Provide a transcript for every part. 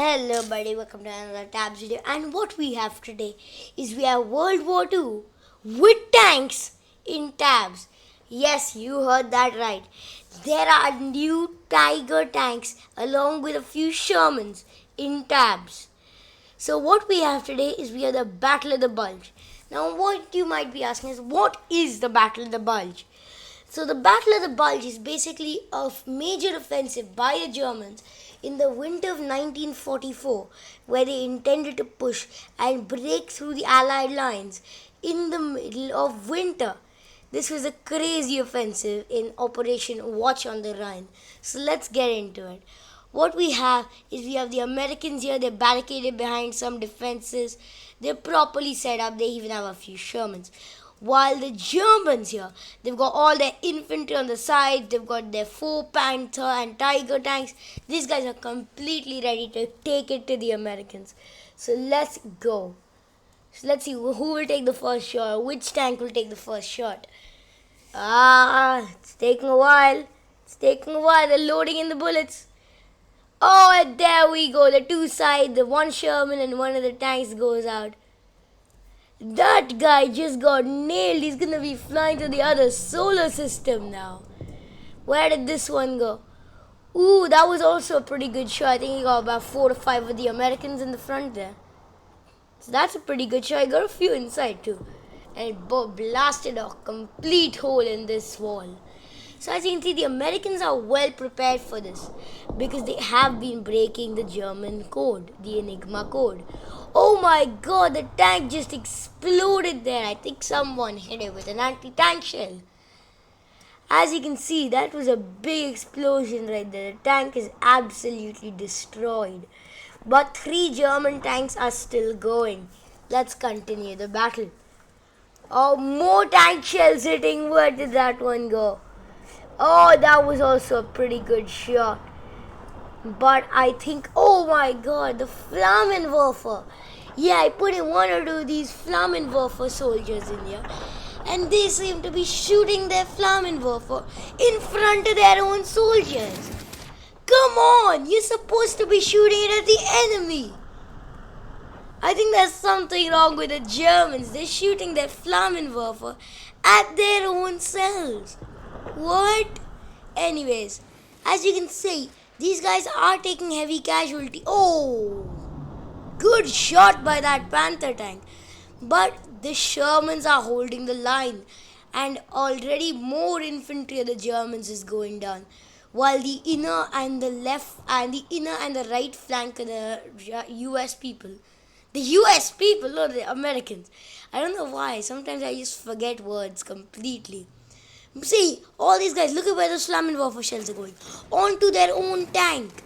Hello buddy, welcome to another Tabs video, and what we have today is we have World War II with tanks in Tabs. Yes, you heard that right. There are new Tiger tanks along with a few Shermans in Tabs. So what we have today is we have the Battle of the Bulge. Now what you might be asking is, what is the Battle of the Bulge? So the Battle of the Bulge is basically a major offensive by the Germans in the winter of 1944, where they intended to push and break through the Allied lines in the middle of winter. This was a crazy offensive in Operation Watch on the Rhine. So let's get into it. What we have is we have the Americans here. They're barricaded behind some defenses. They're properly set up. They even have a few Shermans. While the Germans here, they've got all their infantry on the side. They've got their 4 Panther and Tiger tanks. These guys are completely ready to take it to the Americans. So let's go. So let's see who will take the first shot. Which tank will take the first shot? It's taking a while. They're loading in the bullets. Oh, and there we go. The two sides, the one Sherman and one of the tanks goes out. That guy just got nailed. He's gonna be flying to the other solar system now. Where did this one go? Ooh, that was also a pretty good shot. I think he got about 4 to 5 of the Americans in the front there. So that's a pretty good shot. He got a few inside too. And it blasted a complete hole in this wall. So as you can see, the Americans are well prepared for this because they have been breaking the German code, the Enigma code. Oh my god, the tank just exploded there. I think someone hit it with an anti-tank shell. As you can see, that was a big explosion right there. The tank is absolutely destroyed. But 3 German tanks are still going. Let's continue the battle. Oh, more tank shells hitting. Where did that one go? Oh, that was also a pretty good shot. But I think, oh my god, the Flammenwerfer. Yeah, I put in 1 or 2 of these Flammenwerfer soldiers in here. And they seem to be shooting their Flammenwerfer in front of their own soldiers. Come on, you're supposed to be shooting it at the enemy. I think there's something wrong with the Germans. They're shooting their Flammenwerfer at their own selves. What? Anyways, as you can see, these guys are taking heavy casualty. Oh, good shot by that Panther tank. But the Shermans are holding the line, and already more infantry of the Germans is going down, while the inner and the right flank of the US people. The US people or the Americans. I don't know why. Sometimes I just forget words completely. See, all these guys, look at where the Flammenwerfer shells are going. Onto their own tank.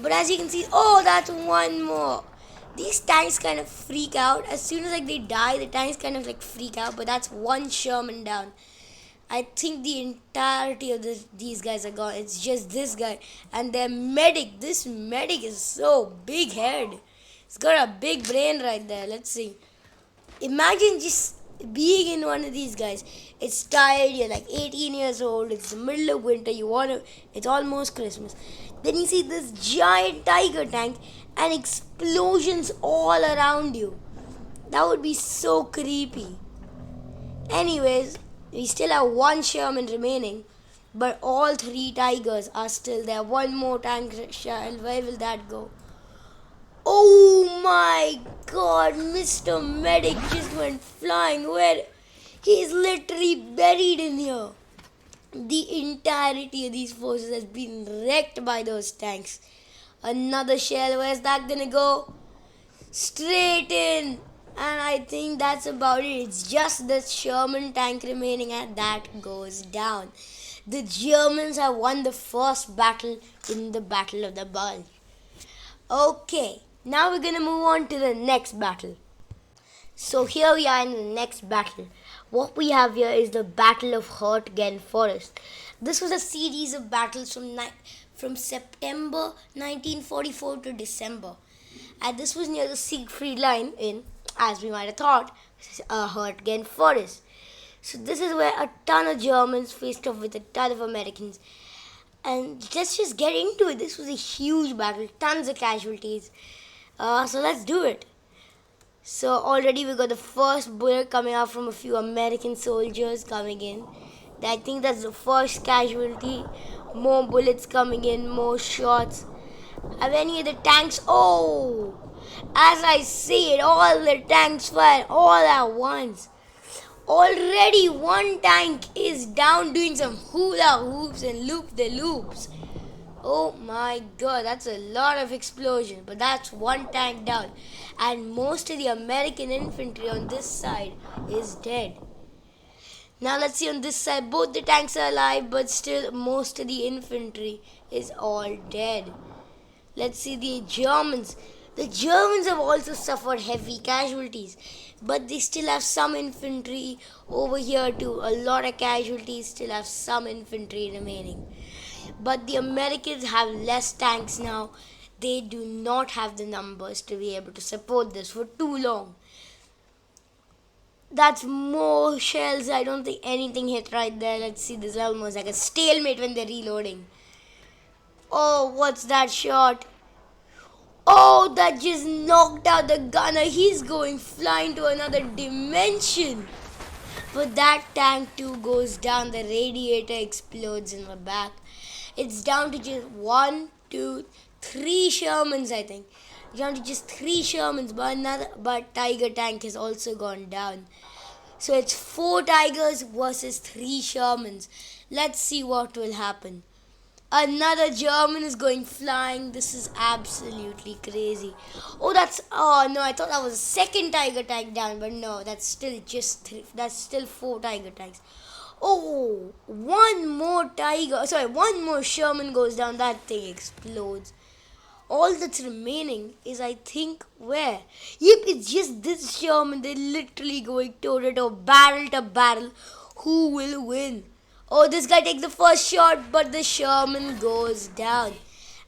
But as you can see, oh, that's one more. These tanks kind of freak out. As soon as they die, the tanks kind of freak out. But that's 1 Sherman down. I think the entirety of these guys are gone. It's just this guy. And their medic. This medic is so big head. He's got a big brain right there. Let's see. Imagine just being in one of these guys. It's tired, you're 18 years old, it's the middle of winter, it's almost Christmas. Then you see this giant Tiger tank and explosions all around you. That would be so creepy. Anyways, we still have 1 Sherman remaining, but all 3 Tigers are still there. 1 more tank shell, where will that go? Oh my god, Mr. Medic just went flying. Where? He's literally buried in here. The entirety of these forces has been wrecked by those tanks. Another shell, where's that gonna go? Straight in. And I think that's about it. It's just the Sherman tank remaining, and that goes down. The Germans have won the first battle in the Battle of the Bulge. Okay. Now we're going to move on to the next battle. So here we are in the next battle. What we have here is the Battle of Hurtgen Forest. This was a series of battles from September 1944 to December. And this was near the Siegfried Line in, as we might have thought, Hurtgen Forest. So this is where a ton of Germans faced off with a ton of Americans. And let's just get into it. This was a huge battle, tons of casualties. So let's do it. So already we got the first bullet coming out from a few American soldiers coming in. I think that's the first casualty. More bullets coming in, more shots. Have any of the tanks? Oh! As I see it, all the tanks fire all at once. Already one tank is down doing some hula hoops and loop the loops. Oh my god, that's a lot of explosion. But that's one tank down. And most of the American infantry on this side is dead. Now let's see on this side, both the tanks are alive, but still most of the infantry is all dead. Let's see the Germans. The Germans have also suffered heavy casualties, but they still have some infantry over here too. A lot of casualties, still have some infantry remaining. But the Americans have less tanks now. They do not have the numbers to be able to support this for too long. That's more shells. I don't think anything hit right there. Let's see, this is almost like a stalemate when they're reloading. Oh, what's that shot? Oh, that just knocked out the gunner. He's going flying to another dimension. But that tank too goes down. The radiator explodes in the back. It's down to just 1, 2, 3 Shermans, I think. Down to just 3 Shermans, but Tiger tank has also gone down. So it's 4 Tigers versus 3 Shermans. Let's see what will happen. Another German is going flying. This is absolutely crazy. Oh no, I thought that was a second Tiger tank down, but no, that's still just 3. That's still 4 Tiger tanks. Oh, one more Sherman goes down. That thing explodes. All that's remaining is, I think, where? Yep, it's just this Sherman. They're literally going toe to toe, barrel to barrel. Who will win? Oh, this guy takes the first shot, but the Sherman goes down.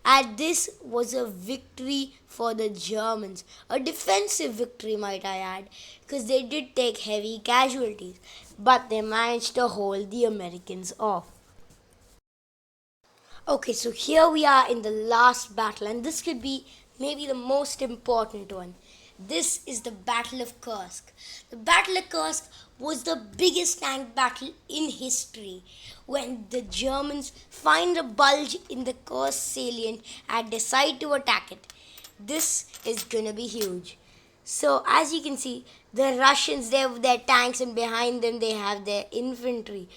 And this was a victory for the Germans. A defensive victory, might I add, because they did take heavy casualties. But they managed to hold the Americans off. Okay, so here we are in the last battle, and this could be maybe the most important one. This is the Battle of Kursk. The Battle of Kursk was the biggest tank battle in history when the Germans find a bulge in the Kursk salient and decide to attack it. This is gonna be huge. So as you can see, the Russians, they have their tanks, and behind them they have their infantry.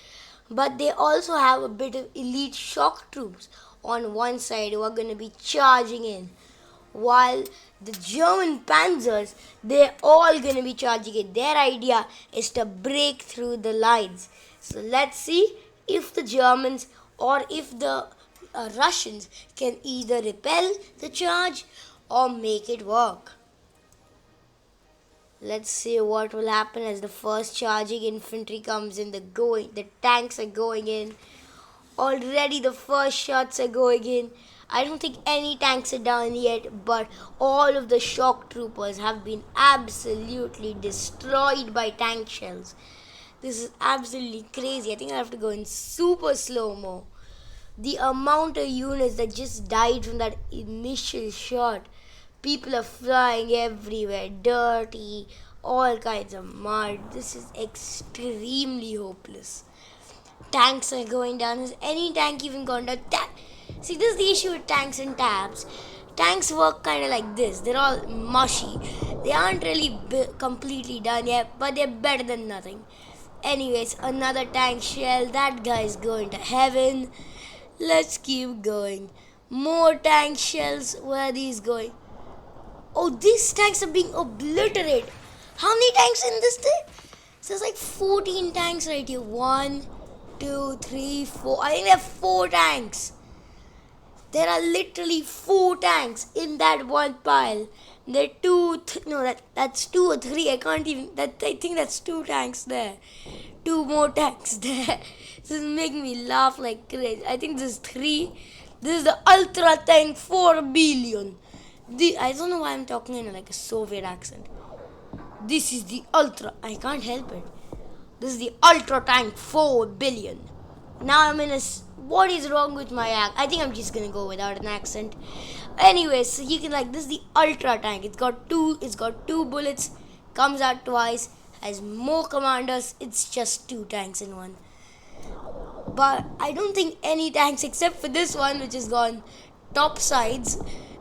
But they also have a bit of elite shock troops on one side who are going to be charging in. While the German panzers, they're all going to be charging in. Their idea is to break through the lines. So let's see if the Germans or if the Russians can either repel the charge or make it work. Let's see what will happen as the first charging infantry comes in. The tanks are going in. Already the first shots are going in. I don't think any tanks are down yet, but all of the shock troopers have been absolutely destroyed by tank shells. This is absolutely crazy. I think I have to go in super slow-mo. The amount of units that just died from that initial shot. People are flying everywhere, dirty, all kinds of mud. This is extremely hopeless. Tanks are going down. Has any tank even gone down? See, this is the issue with tanks and tabs. Tanks work kind of like this. They're all mushy. They aren't really completely done yet, but they're better than nothing. Anyways, another tank shell. That guy's going to heaven. Let's keep going. More tank shells. Where are these going? Oh, these tanks are being obliterated. How many tanks in this thing? So there's like 14 tanks right here. 1, 2, 3, 4. I think there are 4 tanks. There are literally 4 tanks in that one pile. There are that's 2 or 3. I can't even. I think that's 2 tanks there. 2 more tanks there. This is making me laugh like crazy. I think this is 3. This is the Ultra Tank 4 billion. I don't know why I'm talking in like a Soviet accent. This is the Ultra. I can't help it. This is the Ultra Tank 4 billion. Now I'm in a What is wrong with my accent? I think I'm just gonna go without an accent. Anyways, so you can this is the ultra tank. It's got two bullets, comes out twice, has more commanders. It's just two tanks in one. But I don't think any tanks except for this one, which has gone top sides.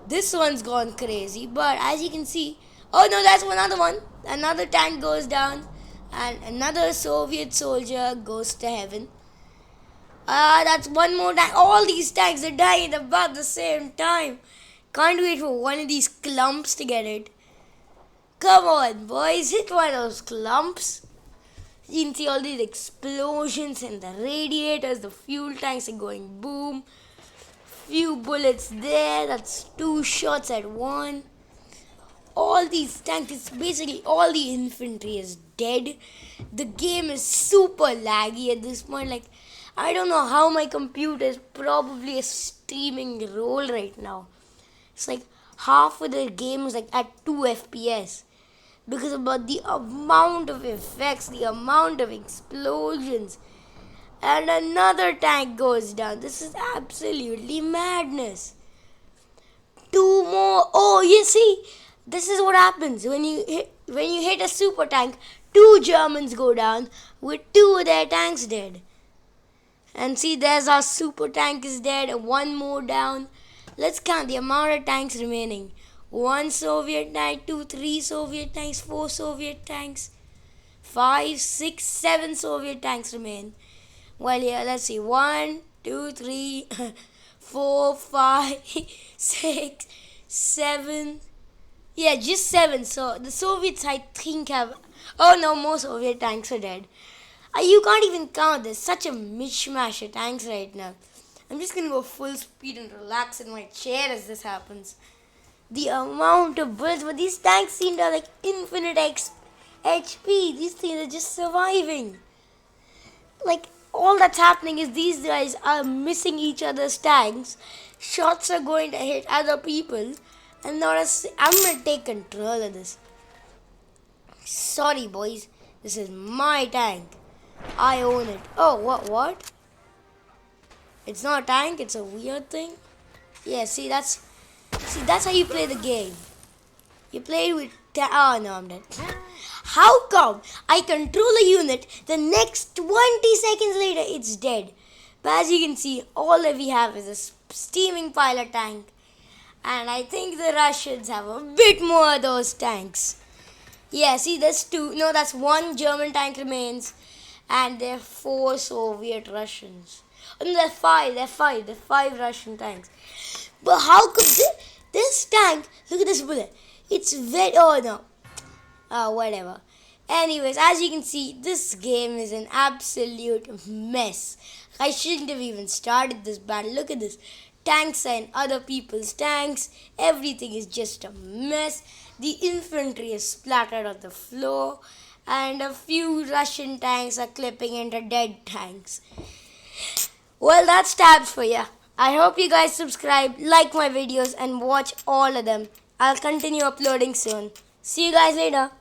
This one's gone crazy. But as you can see, oh no, that's another one. Another tank goes down, and another Soviet soldier goes to heaven. That's one more tank. All these tanks are dying at about the same time. Can't wait for one of these clumps to get it. Come on, boys, hit one of those clumps. You can see all these explosions in the radiators. The fuel tanks are going boom. Few bullets there. That's two shots at one. All these tanks, basically all the infantry is dead. The game is super laggy at this point. I don't know how my computer is probably a streaming roll right now. It's half of the game is at 2 FPS. Because about the amount of effects, the amount of explosions. And another tank goes down. This is absolutely madness. Two more. Oh, you see, this is what happens when you hit a super tank. Two Germans go down with two of their tanks dead. And see, there's our super tank is dead, and one more down. Let's count the amount of tanks remaining. 1 Soviet tank, 2, 3 Soviet tanks, 4 Soviet tanks, 5, 6, 7 Soviet tanks remain. Well, yeah, let's see. 1, 2, 3, 4, 5, 6, 7. Yeah, just 7. So the Soviets, I think, have... Oh no, more Soviet tanks are dead. You can't even count. There's such a mishmash of tanks right now. I'm just going to go full speed and relax in my chair as this happens. The amount of bullets, but these tanks seem to have infinite HP. These things are just surviving. All that's happening is these guys are missing each other's tanks. Shots are going to hit other people. And I'm going to take control of this. Sorry, boys. This is my tank. I own it. Oh, what? It's not a tank. It's a weird thing. Yeah, see, that's how you play the game. You play with... Oh, no, I'm dead. How come I control a unit, the next 20 seconds later, it's dead? But as you can see, all that we have is a steaming pilot tank. And I think the Russians have a bit more of those tanks. Yeah, see, there's 2. No, that's 1 German tank remains. And there are 4 Soviet Russians. And there are 5. There are 5 Russian tanks. But how could this tank... Look at this bullet. It's very... Oh, no. Whatever. Anyways, as you can see, this game is an absolute mess. I shouldn't have even started this battle. Look at this. Tanks are in other people's tanks. Everything is just a mess. The infantry is splattered on the floor. And a few Russian tanks are clipping into dead tanks. Well, that's tabs for you. I hope you guys subscribe, like my videos, and watch all of them. I'll continue uploading soon. See you guys later.